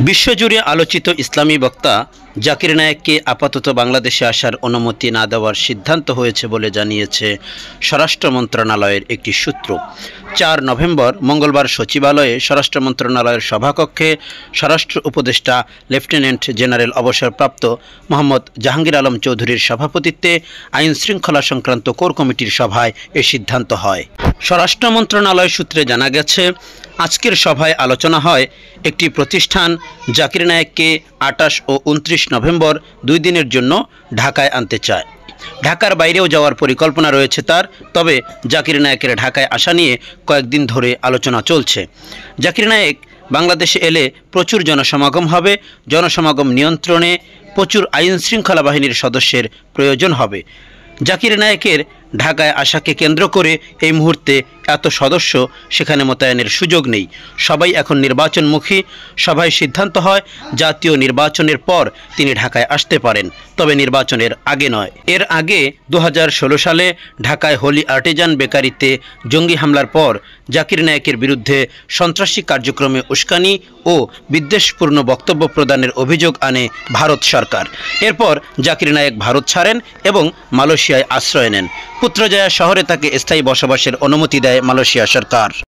বিশ্বজুড়ে আলোচিত ইসলামী বক্তা জাকির নায়েককে আপাতত বাংলাদেশে আসার অনুমতি না দেওয়ার সিদ্ধান্ত হয়েছে বলে জানিয়েছে স্বরাষ্ট্র মন্ত্রণালয়ের একটি সূত্র। ৪ নভেম্বর মঙ্গলবার সচিবালয়ে স্বরাষ্ট্র মন্ত্রণালয়ের সভাকক্ষে স্বরাষ্ট্র উপদেষ্টা লেফটেন্যান্ট জেনারেল অবসরপ্রাপ্ত মোহাম্মদ জাহাঙ্গীর আলম চৌধুরীর সভাপতিত্বে আইন শৃঙ্খলা সংক্রান্ত কোর কমিটির সভায় এ সিদ্ধান্ত হয়। স্বরাষ্ট্র মন্ত্রণালয় সূত্রে জানা গেছে, আজকের সভায় আলোচনা হয় একটি প্রতিষ্ঠান জাকির নায়েককে ২৮ ও ২৯ নভেম্বর ২ দিনের জন্য ঢাকায় আনতে চায়। ঢাকার বাইরেও যাওয়ার পরিকল্পনা রয়েছে তার। তবে জাকির নায়েকের ঢাকায় আসা নিয়ে কয়েকদিন ধরে আলোচনা চলছে। জাকির নায়েক বাংলাদেশে এলে প্রচুর জনসমাগম হবে। জনসমাগম নিয়ন্ত্রণে প্রচুর আইন শৃঙ্খলা বাহিনীর সদস্যের প্রয়োজন হবে। জাকির নায়েকের ঢাকায় আসাকে কেন্দ্র করে এই মুহূর্তে এত সদস্য সেখানে মোতায়েনের সুযোগ নেই। সবাই এখন নির্বাচনমুখী। সভায় সিদ্ধান্ত হয় জাতীয় নির্বাচনের পর তিনি ঢাকায় আসতে পারেন, তবে নির্বাচনের আগে নয়। এর আগে ২০১৬ সালে ঢাকায় হোলি আর্টিজান বেকারিতে জঙ্গি হামলার পর জাকির নায়েকের বিরুদ্ধে সন্ত্রাসী কার্যক্রমে উস্কানি ও বিদ্বেষপূর্ণ বক্তব্য প্রদানের অভিযোগ আনে ভারত সরকার। এরপর জাকির নায়েক ভারত ছাড়েন এবং মালয়েশিয়ায় আশ্রয় নেন। পুত্রজায়া শহরে তাকে স্থায়ী বসবাসের অনুমতি দেয় মালয়েশিয়া সরকার।